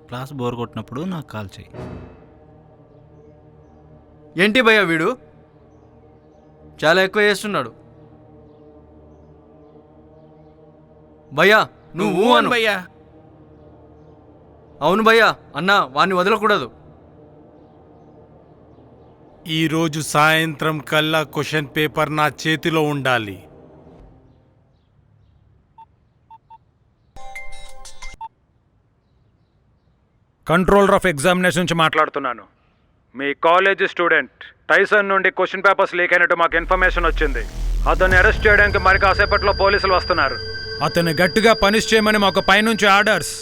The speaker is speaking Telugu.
క్లాస్ బోర్ కొట్టినప్పుడు నాకు కాల్ చేయి. ఏంటి భయ్యా వీడు చాలా ఎక్కువ చేస్తున్నాడు. భయ్యా నువ్వు అను. భయ్యా అవును భయ్యా అన్నా వాడిని వదలకూడదు. ఈరోజు సాయంత్రం కల్లా క్వశ్చన్ పేపర్ నా చేతిలో ఉండాలి. కంట్రోలర్ ఆఫ్ ఎగ్జామినేషన్ నుంచి మాట్లాడుతున్నాను. మీ కాలేజ్ స్టూడెంట్ టైసన్ నుండి క్వశ్చన్ పేపర్స్ లీక్ అయినట్టు మాకు ఇన్ఫర్మేషన్ వచ్చింది. అతన్ని అరెస్ట్ చేయడానికి మరి కాసేపట్లో పోలీసులు వస్తున్నారు. అతన్ని గట్టిగా పనిష్ చేయమని మాకు పైనుంచి ఆర్డర్స్.